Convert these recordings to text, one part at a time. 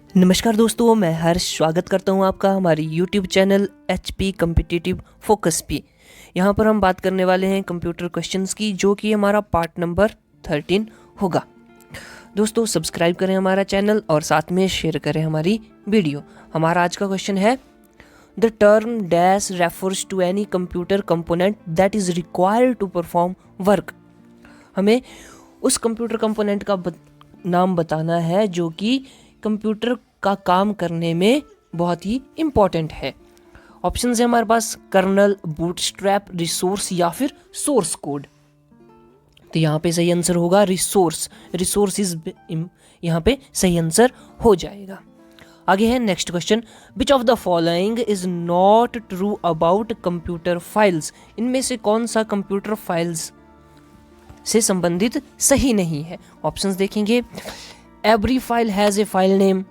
नमस्कार दोस्तों, मैं हर्ष स्वागत करता हूं आपका हमारे YouTube channel HP competitive focus पे। यहां पर हम बात करने वाले हैं कंप्यूटर क्वेश्चंस की, जो कि हमारा पार्ट नंबर 13 होगा। दोस्तों सब्सक्राइब करें हमारा चैनल और साथ में शेयर करें हमारी वीडियो। हमारा आज का क्वेश्चन है, the term dash refers to any computer component that is required to perform work. हमें उस कंप्यूटर कंपोनेंट का नाम बताना है जो कि कंप्यूटर का काम करने में बहुत ही इम्पोर्टेंट है। ऑप्शन है हमारे पास कर्नल, बूटस्ट्रैप, रिसोर्स या फिर सोर्स कोड। तो यहाँ पे सही आंसर होगा रिसोर्स। रिसोर्सेज यहाँ पे सही आंसर हो जाएगा। आगे है next question, which of the following is not true about computer files. इनमें से कौन सा कंप्यूटर फाइल्स से संबंधित सही नहीं है। ऑप्शंस देखेंगे, every file has a file name,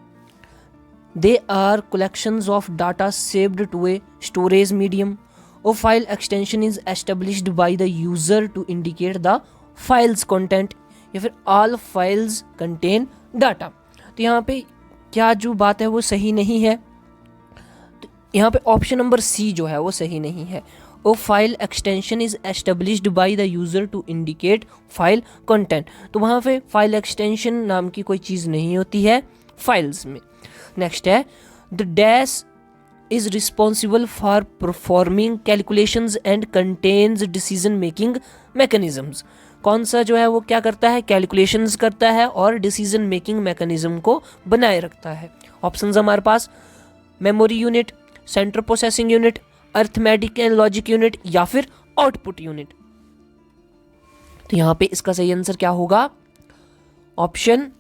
they are collections of data saved to a storage medium, or file extension is established by the user to indicate the file's content, या फिर all files contain data। तो यहाँ पे क्या जो बात है वो सही नहीं है। तो यहाँ पे ऑप्शन नंबर सी जो है वो सही नहीं है। A file extension is established by the user to indicate file content. तो वहाँ पे फाइल एक्सटेंशन नाम की कोई चीज़ नहीं होती है फाइल्स में। नेक्स्ट है, the dash is responsible for performing calculations and contains decision making mechanisms. कौन सा जो है वो क्या करता है, कैलकुलेशंस करता है और डिसीजन मेकिंग मैकेनिज्म को बनाए रखता है। ऑप्शंस हमारे पास memory unit, central processing unit, arithmetic and logic unit या फिर आउटपुट यूनिट। तो यहाँ पे इसका सही आंसर क्या होगा, option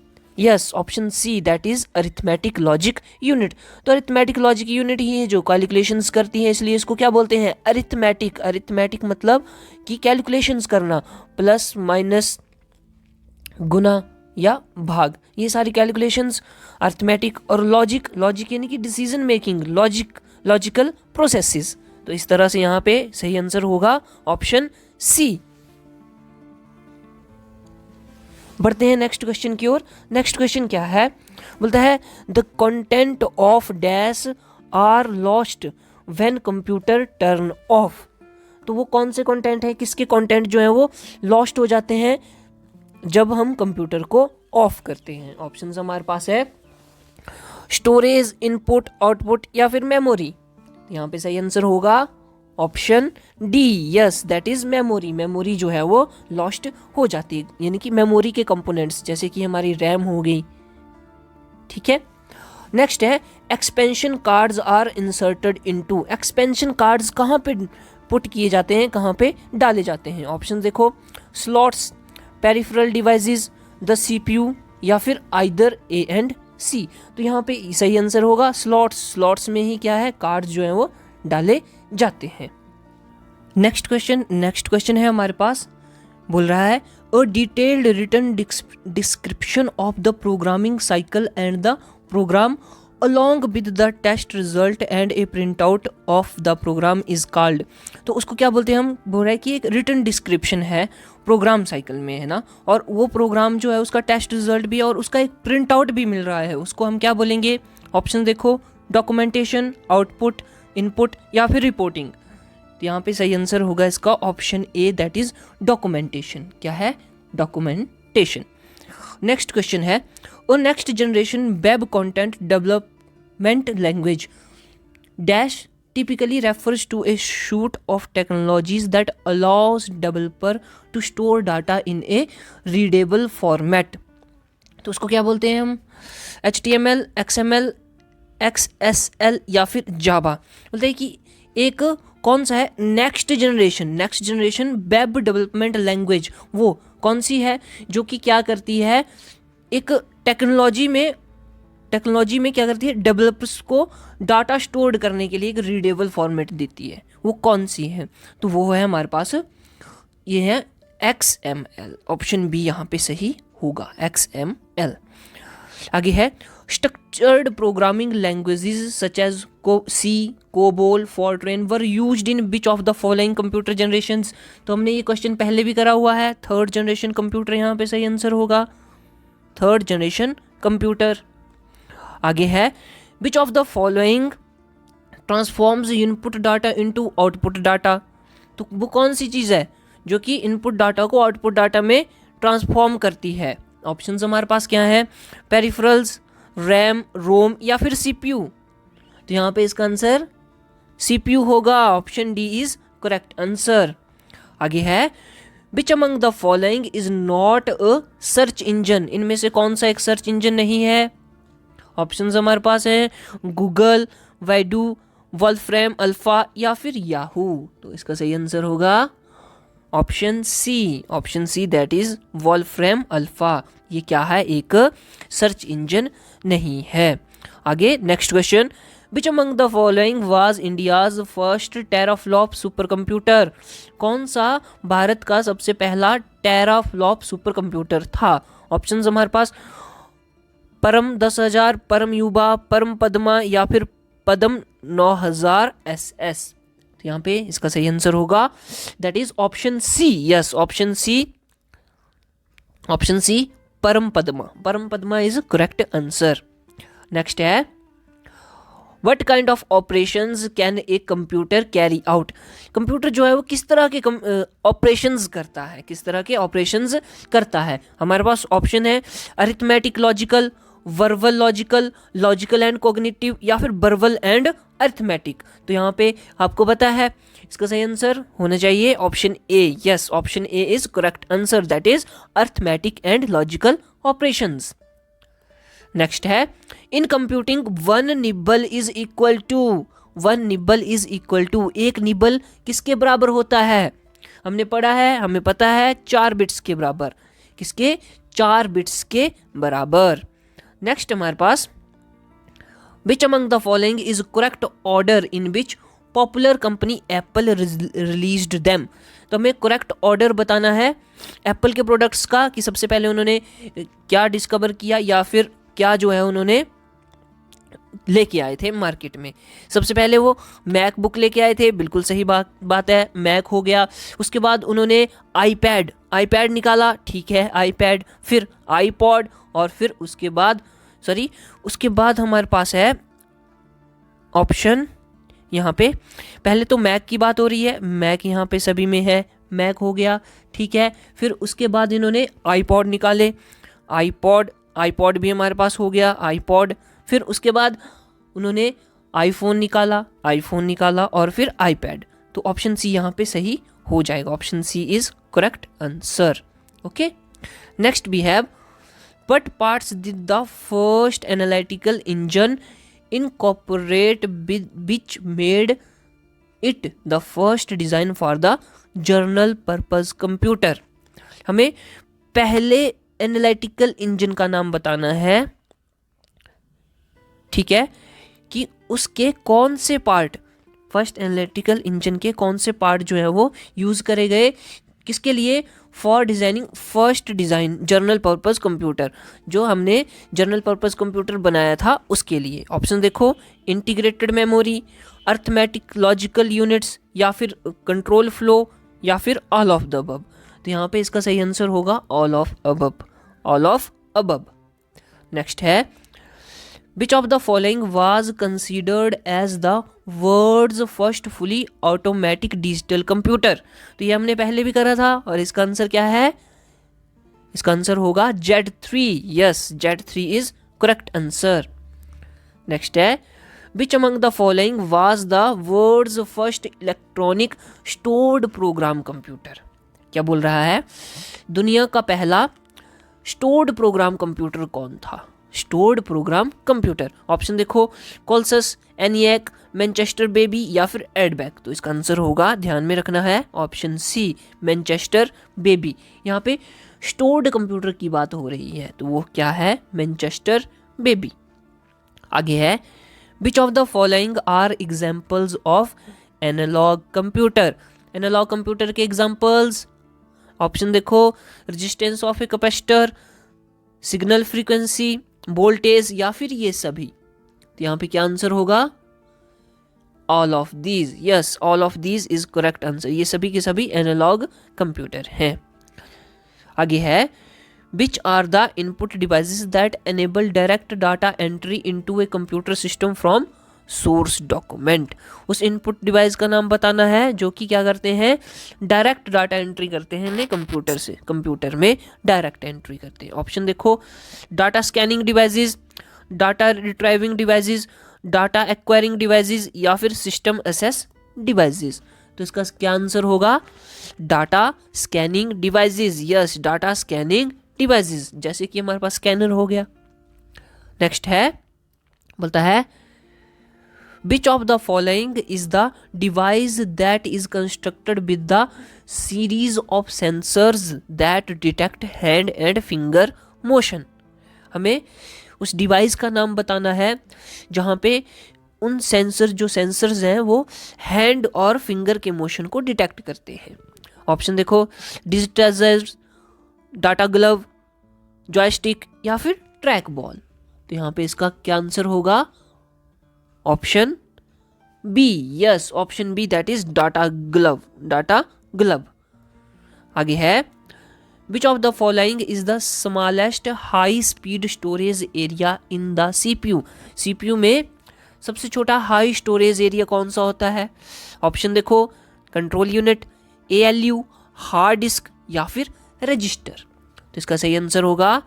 option C, that is arithmetic logic unit. तो अरिथमेटिक लॉजिक यूनिट ही है जो कैलकुलेशंस करती है, इसलिए इसको क्या बोलते हैं, अरिथमेटिक। अरिथमेटिक मतलब कि कैलकुलेशंस करना, प्लस माइनस गुना या भाग, ये सारी कैलकुलेशंस अरिथमेटिक। और लॉजिक, लॉजिक यानी कि डिसीजन मेकिंग, लॉजिकल प्रोसेसेस। तो इस तरह से यहाँ पे सही आंसर होगा ऑप्शन सी। बढ़ते हैं नेक्स्ट क्वेश्चन की ओर। नेक्स्ट क्वेश्चन क्या है, बोलता है the content of dash are lost when computer turn off. तो वो कौन से कंटेंट है, किसके कंटेंट जो है वो लॉस्ट हो जाते हैं जब हम कंप्यूटर को ऑफ करते हैं। ऑप्शंस हमारे पास है स्टोरेज, इनपुट, आउटपुट या फिर मेमोरी। यहाँ पे सही आंसर होगा option D, yes that is memory. Memory जो है वो लॉस्ट हो जाती है, यानी कि मेमोरी के कंपोनेंट्स जैसे कि हमारी रैम हो गई। ठीक है, नेक्स्ट है expansion cards are inserted into. Expansion cards कहाँ पे पुट किए जाते हैं, कहाँ पे डाले जाते हैं। ऑप्शन देखो, slots, peripheral devices, the CPU या फिर आइदर ए एंड सी। तो यहाँ पे सही आंसर होगा स्लॉट्स। स्लॉट्स में ही क्या है, कार्ड्स जो है वो डाले जाते हैं। नेक्स्ट क्वेश्चन है हमारे पास, बोल रहा है a detailed written description of the programming cycle and the program along with the test result and a printout of the program is called। तो उसको क्या बोलते हैं, हम बोल रहे हैं कि एक रिटन डिस्क्रिप्शन है प्रोग्राम साइकिल में, है ना, और वो प्रोग्राम जो है उसका टेस्ट रिजल्ट भी और उसका एक प्रिंट आउट भी मिल रहा है, उसको हम क्या बोलेंगे। ऑप्शन देखो, डॉक्यूमेंटेशन, आउटपुट, इनपुट या फिर रिपोर्टिंग। तो यहाँ पे सही आंसर होगा इसका option A, that is documentation. क्या है, डॉक्यूमेंटेशन। नेक्स्ट क्वेश्चन है, और next generation web content development language dash typically refers to a suite of technologies that allows developer to store data in a readable format। तो उसको क्या बोलते हैं हम, HTML, XML, XSL या फिर जावा। बोलते हैं कि एक कौन सा है, next generation web development language वो कौन सी है जो कि क्या करती है, एक टेक्नोलॉजी में क्या करती है, डेवलपर्स को डाटा स्टोर करने के लिए एक रीडेबल फॉर्मेट देती है। वो कौन सी है, तो वो है हमारे पास, ये है XML। ऑप्शन बी यहाँ पे सही होगा, XML। आगे है structured programming languages such as C, COBOL, Fortran were used in which of the following computer generations. तो हमने ये क्वेश्चन पहले भी करा हुआ है, थर्ड जनरेशन कंप्यूटर यहाँ पे सही आंसर होगा, थर्ड जनरेशन कंप्यूटर। आगे है which of the following transforms input data into output data. तो वो कौन सी चीज़ है जो कि इनपुट डाटा को आउटपुट डाटा में ट्रांसफॉर्म करती है। ऑप्शंस हमारे पास क्या है, पेरिफेरल्स, रैम, रोम या फिर सीपीयू। तो यहाँ पे इसका आंसर सीपीयू होगा, option D is correct answer. आगे है which among the following is not a search engine. इनमें से कौन सा एक सर्च इंजन नहीं है। ऑप्शंस हमारे पास हैं गूगल, वैडू, वॉल्फ्रेम अल्फा या फिर याहू। तो इसका सही आंसर होगा option C that is Wolfram Alpha. ये क्या है, एक सर्च इंजन नहीं है। आगे next question, which among the following was India's first teraflop super computer. कौन सा भारत का सबसे पहला टेराफ्लॉप सुपर कंप्यूटर था। ऑप्शंस हमारे पास परम 10,000, परम युवा, परम पद्मा या फिर पद्म 9000 SS। तो यहाँ पे इसका सही आंसर होगा that is option C. Yes, option C Param Padma is correct answer. Next है what kind of operations can a computer carry out. Computer जो है वो किस तरह के ऑपरेशंस करता है। हमारे पास ऑप्शन है arithmetic logical, verbal logical, logical and cognitive या फिर वर्बल एंड अरिथमेटिक। तो यहाँ पे आपको पता है इसका सही आंसर होना चाहिए option A. Yes, option A is correct answer that is arithmetic and logical operations. Next है in computing one nibble is equal to, एक निबल किसके बराबर होता है। हमने पढ़ा है, हमें पता है 4 बिट्स के बराबर। किसके, 4 बिट्स के बराबर। नेक्स्ट हमारे पास which among the following is correct order in which popular company Apple released them. तो हमें करेक्ट ऑर्डर बताना है एप्पल के प्रोडक्ट्स का कि सबसे पहले उन्होंने क्या डिस्कवर किया या फिर क्या जो है उन्होंने लेके आए थे मार्केट में। सबसे पहले वो मैकबुक लेके आए थे, बिल्कुल सही बात है, मैक हो गया। उसके बाद उन्होंने आईपैड निकाला, ठीक है आईपैड, फिर आईपॉड और फिर उसके बाद हमारे पास है ऑप्शन यहाँ पे पहले तो मैक की बात हो रही है, मैक यहाँ पे सभी में है, मैक हो गया, ठीक है। फिर उसके बाद इन्होंने आईपॉड निकाले, आईपॉड भी हमारे पास हो गया आईपॉड। फिर उसके बाद उन्होंने आईफोन निकाला और फिर आईपैड। तो ऑप्शन सी यहाँ पे सही हो जाएगा, option C is correct answer. Okay, next we have what parts did the first analytical engine incorporate which made it the first design for the general purpose computer। हमें पहले analytical engine का नाम बताना है, ठीक है, कि उसके कौन से पार्ट, फर्स्ट एनालिटिकल इंजन के कौन से पार्ट जो है वो यूज करे गए, किसके लिए, for designing first design general purpose computer, जो हमने जनरल पर्पस कंप्यूटर बनाया था उसके लिए। ऑप्शन देखो, integrated memory, arithmetic logical units या फिर कंट्रोल फ्लो या फिर ऑल ऑफ द अबव। तो यहाँ पे इसका सही आंसर होगा ऑल ऑफ अबव। नेक्स्ट है which of the following was considered as the world's first fully automatic digital computer. तो ये हमने पहले भी करा था और इसका आंसर क्या है, इसका आंसर होगा Z3। Yes, Z3 is correct answer. Next है which among the following was the world's first electronic stored program computer. क्या बोल रहा है, दुनिया का पहला स्टोर्ड प्रोग्राम कंप्यूटर कौन था, स्टोर्ड प्रोग्राम कंप्यूटर। ऑप्शन देखो, कोलसस, एनिएक, मैनचेस्टर बेबी या फिर एडबैक। तो इसका आंसर होगा, ध्यान में रखना है, ऑप्शन सी मैनचेस्टर बेबी। यहाँ पे स्टोर्ड कंप्यूटर की बात हो रही है तो वो क्या है, मैनचेस्टर बेबी। आगे है which of the following are examples of analog computer. Analog computer के एग्जाम्पल्स, ऑप्शन देखो, resistance of a capacitor, signal frequency, voltage या फिर ये सभी। तो यहाँ पे क्या आंसर होगा, all of these. Yes, all of these is correct answer. ये सभी के सभी एनालॉग कंप्यूटर हैं। आगे है Which are the input devices that enable direct data entry into a computer system from source document? उस इनपुट डिवाइस का नाम बताना है जो कि क्या करते हैं, डायरेक्ट डाटा एंट्री करते हैं ने कंप्यूटर से, कंप्यूटर में डायरेक्ट एंट्री करते हैं। ऑप्शन देखो, data scanning devices, data retrieving devices, data acquiring devices या फिर सिस्टम एसेस डिवाइसेस। तो इसका क्या आंसर होगा, data scanning devices. Yes, data scanning devices, जैसे कि हमारे पास स्कैनर हो गया। नेक्स्ट है, बोलता है which of the following is the device that is constructed with the series of sensors that detect hand and finger motion? हमें उस डिवाइस का नाम बताना है जहाँ पे उन सेंसर्स हैं वो हैंड और फिंगर के मोशन को डिटेक्ट करते हैं। ऑप्शन देखो, डिजिटाइजर, डाटा ग्लव, जॉयस्टिक या फिर ट्रैक बॉल। तो यहाँ पे इसका क्या आंसर होगा, option B. Yes, option B, that is data glove, data glove. आगे है, which of the following is the smallest high speed storage area in the CPU? CPU में सबसे छोटा हाई स्टोरेज एरिया कौन सा होता है? ऑप्शन देखो, control unit, ALU, hard disk या फिर रजिस्टर। तो इसका सही आंसर होगा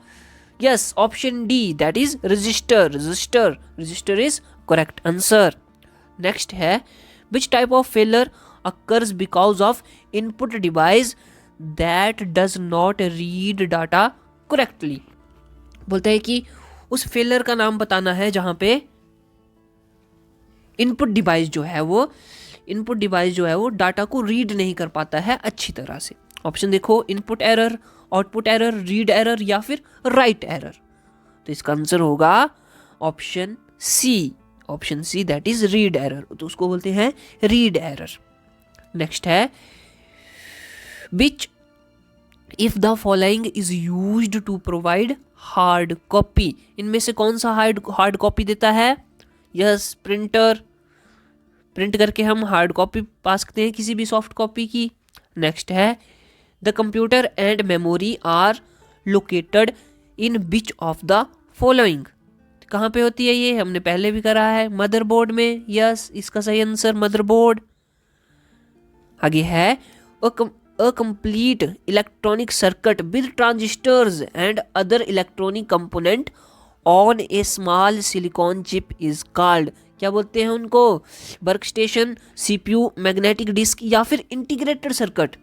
yes, option D, that is register. Register is correct answer. Next है, which type of failure occurs because of input device that does not read data correctly? बोलते हैं कि उस फेलर का नाम बताना है जहां पे इनपुट डिवाइस जो है वो डाटा को रीड नहीं कर पाता है अच्छी तरह से। ऑप्शन देखो, input error, output error, read error या फिर राइट एरर। तो इसका आंसर होगा option C, option C, that is read error. तो उसको बोलते हैं रीड एरर। नेक्स्ट है, which if the following is used to provide hard copy? इनमें से कौन सा हार्ड कॉपी देता है? Yes, printer. प्रिंट करके हम हार्ड कॉपी पा सकते हैं किसी भी सॉफ्ट कॉपी की। नेक्स्ट है, the computer and memory are located in which of the following? कहाँ पे होती है ये? हमने पहले भी करा है, मदरबोर्ड में। यस, इसका सही आंसर मदरबोर्ड। आगे है, a complete electronic circuit with transistors and other electronic component on A small silicon chip is called? क्या बोलते हैं उनको? Work station, CPU, magnetic disk या फिर इंटीग्रेटेड सर्किट?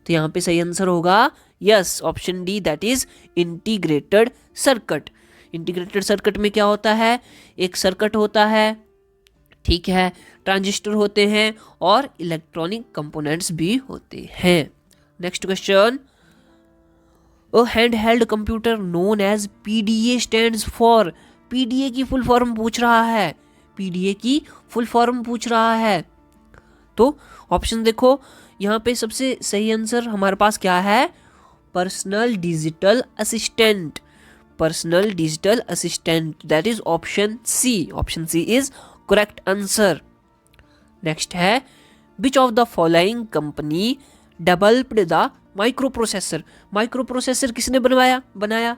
तो यहाँ पे सही आंसर होगा yes, option D, that is integrated circuit. Integrated circuit में क्या होता है? एक सर्किट होता है, ठीक है, ट्रांजिस्टर होते हैं और इलेक्ट्रॉनिक कंपोनेंट्स भी होते हैं। Next question, a handheld computer known as PDA stands for? PDA की फुल फॉर्म पूछ रहा है, पीडीए की फुल फॉर्म पूछ रहा है। तो ऑप्शन देखो, यहाँ पे सबसे सही आंसर हमारे पास क्या है? Personal digital assistant, personal digital assistant, that is option C. Option C is correct answer. Next है, which of the following company developed the micro processor? Micro processor किसने बनाया?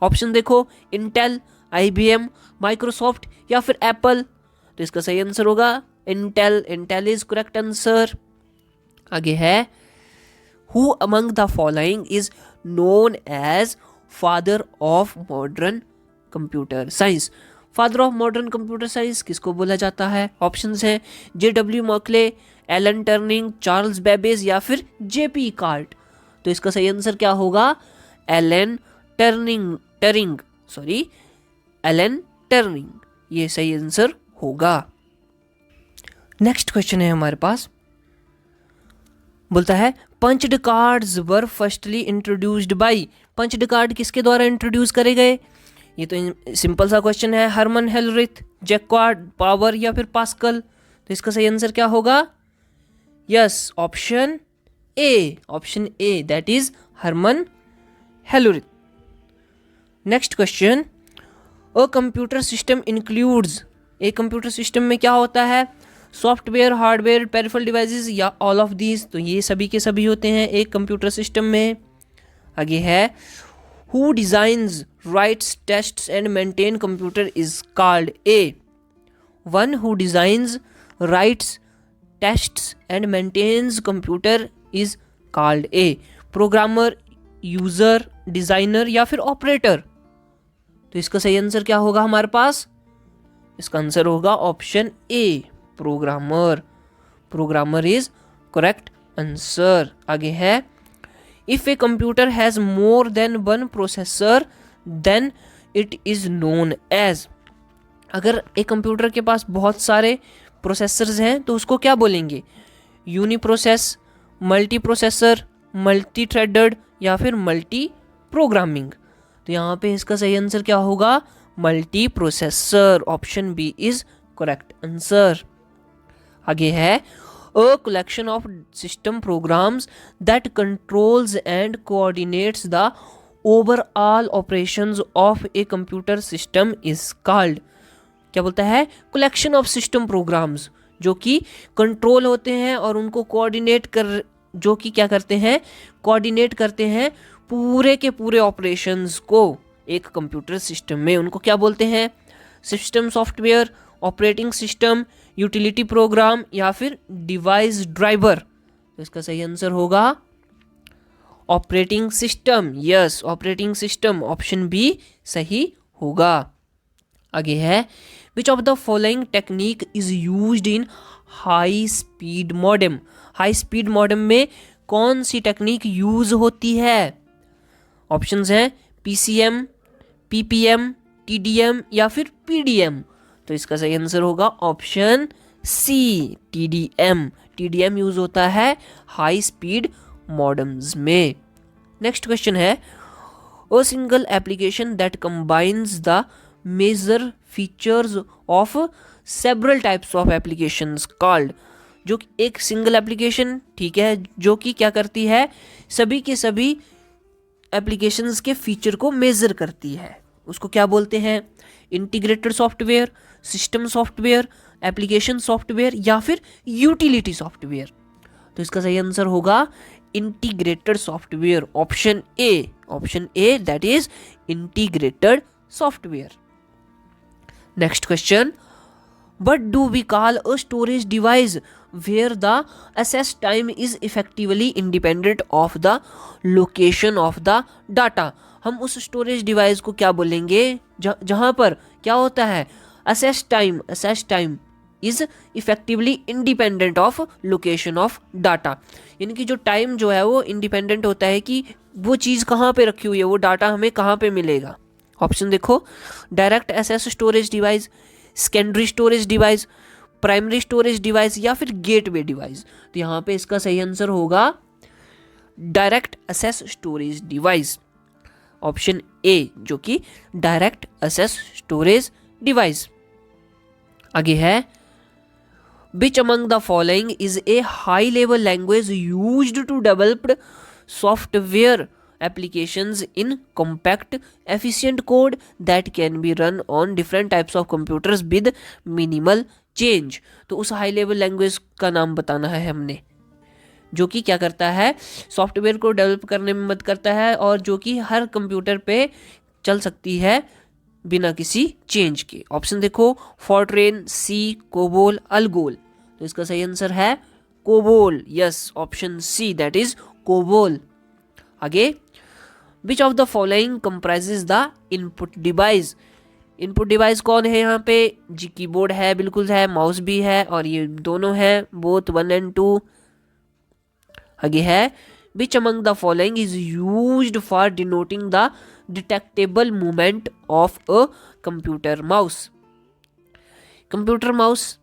ऑप्शन देखो, इंटेल, आईबीएम, माइक्रोसॉफ्ट या फिर Apple. तो इसका सही answer होगा Intel. Intel is correct answer. आगे है, who among the following is known as father of modern computer science? Father of modern computer science किसको बोला जाता है? ऑप्शंस हैं, J W. Mauchly, Alan Turing, Charles Babbage या फिर जे.पी. कार्ट। तो इसका सही आंसर क्या होगा? एलन टर्निंग, ये सही आंसर होगा। नेक्स्ट क्वेश्चन है हमारे पास, बोलता है punched cards were firstly introduced by? Punched card किसके द्वारा इंट्रोड्यूस करे गए? ये तो सिंपल सा क्वेश्चन है, हरमन हेलरिथ, जैक्वार्ड, पावर या फिर पास्कल। तो इसका सही आंसर क्या होगा? Yes, option A, that is Herman Hollerith. Next question, a computer system includes? एक कंप्यूटर सिस्टम में क्या होता है? सॉफ्टवेयर, हार्डवेयर, पेरिफेरल डिवाइसेस या ऑल ऑफ दीज? तो ये सभी के सभी होते हैं एक कंप्यूटर सिस्टम में। आगे है who designs writes tests and maintain computer is called a one who designs writes tests and maintains computer is called a programmer, user, designer या फिर ऑपरेटर। तो इसका सही आंसर क्या होगा हमारे पास? इसका आंसर होगा option A programmer. Programmer is correct answer. आगे है if a computer has more than one processor then it is known as. अगर एक कंप्यूटर के पास बहुत सारे प्रोसेसर्स हैं तो उसको क्या बोलेंगे? Uni process, multi processor, multi threaded या फिर मल्टी प्रोग्रामिंग। तो यहाँ पे इसका सही आंसर क्या होगा? Multi processor. Option B is correct answer. आगे है a collection of system programs that controls and coordinates the overall operations of a computer system is called. क्या बोलता है? कलेक्शन ऑफ सिस्टम प्रोग्राम्स जो कि कंट्रोल होते हैं और उनको कोऑर्डिनेट कर, जो कि क्या करते हैं? कोऑर्डिनेट करते हैं पूरे के पूरे ऑपरेशंस को एक कंप्यूटर सिस्टम में। उनको क्या बोलते हैं? System software, operating system, utility program या फिर डिवाइस ड्राइवर। तो इसका सही आंसर होगा operating system. Yes, operating system. Option B सही होगा। आगे है which of the following technique is used in high speed modem. High speed modem में कौन सी टेक्निक यूज होती है? ऑप्शंस हैं पीसीएम, पीपीएम, टीडीएम या फिर पीडीएम। तो इसका सही आंसर होगा option C TDM. TDM use होता है हाई स्पीड मॉडेम्स में। नेक्स्ट क्वेश्चन है a single application that combines the major features of several types of applications called. जो एक सिंगल एप्लीकेशन, ठीक है, जो कि क्या करती है? सभी के सभी एप्लीकेशंस के फीचर को मेजर करती है, उसको क्या बोलते हैं? Integrated software, system software, application software या फिर यूटिलिटी सॉफ्टवेयर। तो इसका सही आंसर होगा integrated software. Option A, option A that is integrated software. Next question what do we call a storage device where the access time is effectively independent of the location of the data। हम उस storage device को क्या बोलेंगे जहां पर क्या होता है? access time is effectively independent of location of data। यानी कि जो टाइम जो है वो इंडिपेंडेंट होता है कि वो चीज़ कहाँ पे रखी हुई है, वो डाटा हमें कहाँ पे मिलेगा। ऑप्शन देखो, direct access storage device, secondary storage device, primary storage device या फिर गेटवे डिवाइस। तो यहाँ पे इसका सही आंसर होगा direct access storage device. Option A जो कि डायरेक्ट एक्सेस स्टोरेज डिवाइस। आगे है which among the following is a high level language used to developed software applications in compact efficient code that can be run on different types of computers with minimal change। तो उस high level language का नाम बताना है हमने, जो कि क्या करता है? सॉफ्टवेयर को डेवलप करने में मदद करता है और जो कि हर कंप्यूटर पे चल सकती है बिना किसी चेंज के। ऑप्शन देखो, फॉर्ट्रेन, सी, कोबोल, अल्गोल। तो इसका सही आंसर है COBOL. Yes, option C that is COBOL. आगे which of the following comprises the input device. Input device कौन है यहाँ पे? जी कीबोर्ड है, बिल्कुल है, माउस भी है और ये दोनों हैं, बोथ 1 and 2। आगे है which among the following is used for denoting the detectable movement of a computer mouse. Computer mouse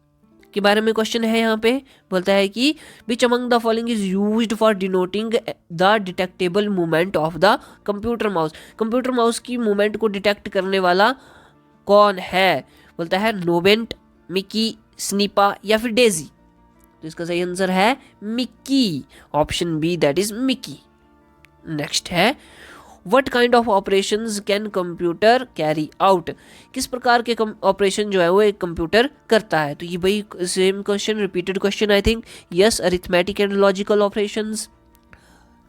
के बारे में क्वेश्चन है यहाँ पे। बोलता है कि विच among the following is used for denoting the detectable movement of the computer mouse. Computer mouse की मूवमेंट को डिटेक्ट करने वाला कौन है? बोलता है नोवेंट, मिकी, स्नीपा या फिर डेजी। तो इसका सही आंसर है Mickey. Option B that is Mickey. Next है what kind of operations can computer carry out. किस प्रकार के ऑपरेशन जो है वो एक कंप्यूटर करता है? तो ये भाई same question, repeated question I think. Yes, arithmetic and logical operations.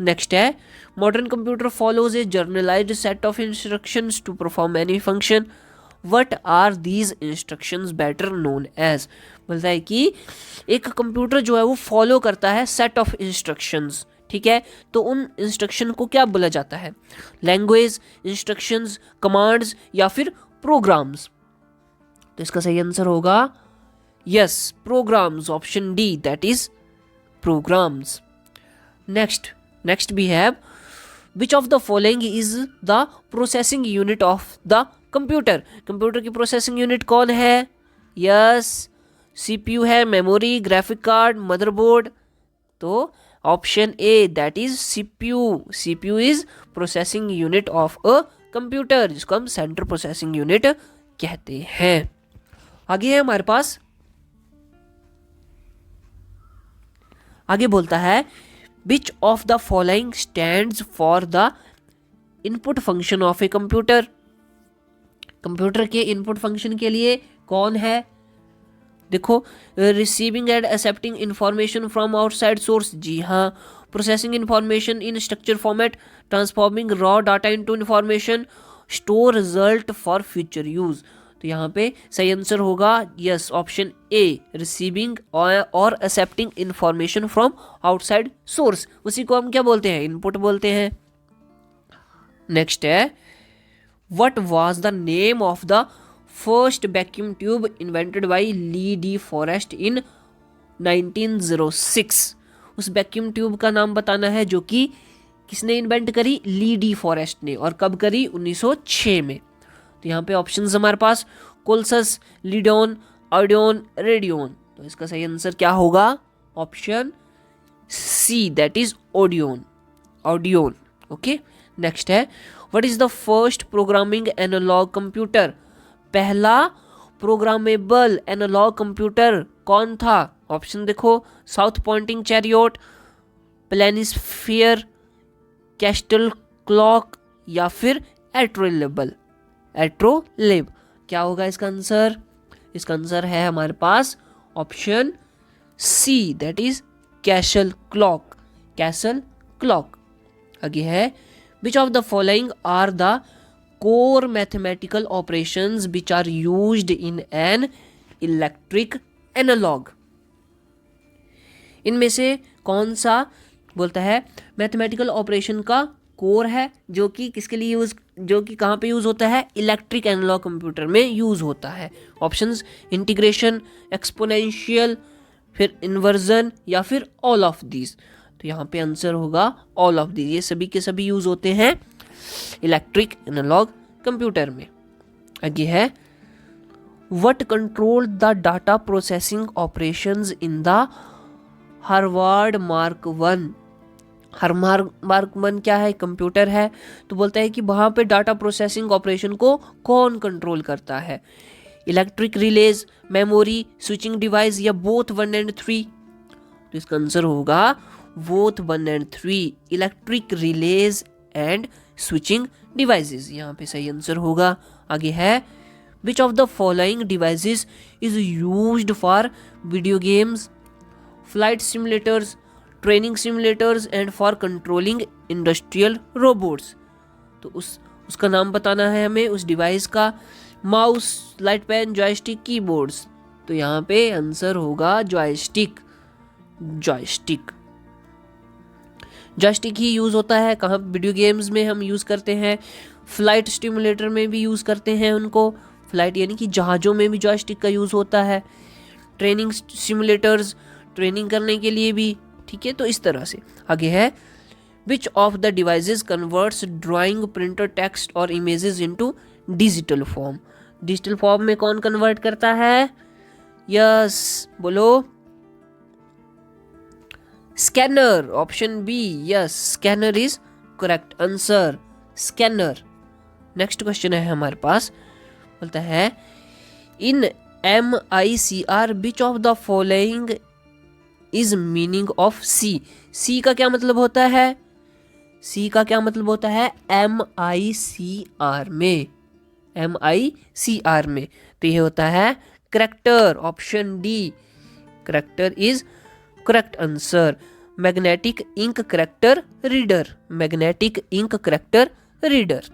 Next है modern computer follows a generalized set of instructions to perform any function. What are these instructions better known as. बोलता है कि एक computer जो है वो follow करता है सेट ऑफ इंस्ट्रक्शंस. ठीक है, तो उन इंस्ट्रक्शन को क्या बोला जाता है? लैंग्वेज, इंस्ट्रक्शंस, कमांड्स या फिर प्रोग्राम्स. तो इसका सही आंसर होगा yes, programs. Option D, that is programs. Next we have which of the following is the processing unit of the computer. Computer की प्रोसेसिंग यूनिट कौन है? यस, सीपीयू है, मेमोरी, ग्राफिक कार्ड, मदरबोर्ड. तो option A, that is CPU. CPU is processing unit of a computer, जिसको हम central processing unit कहते हैं. आगे है हमारे पास, आगे बोलता है which of the following stands for the input function of a computer. कंप्यूटर के इनपुट फंक्शन के लिए कौन है? देखो, receiving and accepting information from outside source. जी हाँ. Processing information in structure format, transforming raw data into information, store result for future use. तो यहाँ पे सही आंसर होगा यस, ऑप्शन ए, रिसीविंग और accepting information from outside source. उसी को हम क्या बोलते हैं? इनपुट बोलते हैं. नेक्स्ट है what was the name of the first vacuum tube invented by Lee De Forest in 1906. उस वैक्यूम ट्यूब का नाम बताना है जो कि किसने इन्वेंट करी? ली डी फॉरेस्ट ने. और कब करी? 1906 में. तो यहाँ पे ऑप्शंस हमारे पास कोलसस, लीडोन, ऑडियोन, रेडियोन. तो इसका सही आंसर क्या होगा? Option C, that is Audion. Audion. Okay. Next है what is the first programming analog computer. पहला प्रोग्रामेबल एनालॉग कंप्यूटर कौन था? ऑप्शन देखो, south pointing chariot, planisphere, castle clock या फिर एट्रोलेबल. एट्रोलेब. क्या होगा इसका आंसर? इसका आंसर है हमारे पास option C, that is castle clock. Castle clock. आगे है which of the following are the core mathematical operations which are used in an electric analog. इनमें से कौन सा बोलता है मैथमेटिकल ऑपरेशन का कोर है जो कि किसके लिए यूज, जो कि कहाँ पे यूज होता है? इलेक्ट्रिक एनालॉग कंप्यूटर में यूज होता है. ऑप्शंस इंटीग्रेशन, एक्सपोनेंशियल, फिर इन्वर्जन या फिर ऑल ऑफ दीज. तो यहाँ पे आंसर होगा ऑल ऑफ दीज. ये सभी के सभी यूज होते हैं इलेक्ट्रिक एनालॉग कंप्यूटर में. आगे है what control the data processing operations in the Harvard mark 1. Mark 1 क्या है? कंप्यूटर है. तो बोलता है कि वहाँ पे डाटा प्रोसेसिंग ऑपरेशन को कौन कंट्रोल करता है? Electric relays, memory, switching device या बोथ 1 and 3. तो इसका आंसर होगा both 1 and 3, electric relays and switching devices. यहाँ पे सही आंसर होगा. आगे है which of the following devices is used for video games, flight simulators, training simulators and for controlling industrial robots. तो उसका नाम बताना है हमें उस डिवाइस का. Mouse, light pen, joystick, keyboards. तो यहाँ पे आंसर होगा जॉयस्टिक. जॉयस्टिक. जॉयस्टिक ही यूज होता है कहाँ? वीडियो गेम्स में हम यूज करते हैं, फ्लाइट स्टिमुलेटर में भी यूज करते हैं उनको. फ्लाइट यानी कि जहाज़ों में भी जॉयस्टिक का यूज होता है. ट्रेनिंग सिमुलेटर्स, ट्रेनिंग करने के लिए भी. ठीक है, तो इस तरह से. आगे है which of the devices converts drawing, printer, text और images into digital form. Digital form में कौन कन्वर्ट करता है? यस, बोलो. Scanner. Option B, yes, scanner is correct answer. Scanner. Next question है हमारे पास, बोलता है in MICR which of the following is meaning of C. C का क्या मतलब होता है? सी का क्या मतलब होता है? MICR में. MICR में. तो ये होता है character. Option D, character is correct answer. Magnetic ink character reader, magnetic ink character reader.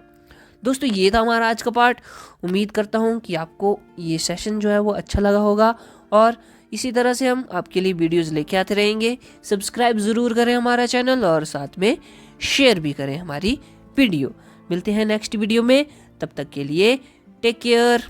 दोस्तों ये था हमारा आज का पार्ट। उम्मीद करता हूँ कि आपको ये सेशन जो है वो अच्छा लगा होगा, और इसी तरह से हम आपके लिए वीडियोस लेके आते रहेंगे। सब्सक्राइब ज़रूर करें हमारा चैनल, और साथ में शेयर भी करें हमारी वीडियो। मिलते हैं नेक्स्ट वीडियो में, तब तक के लिए टेक केयर।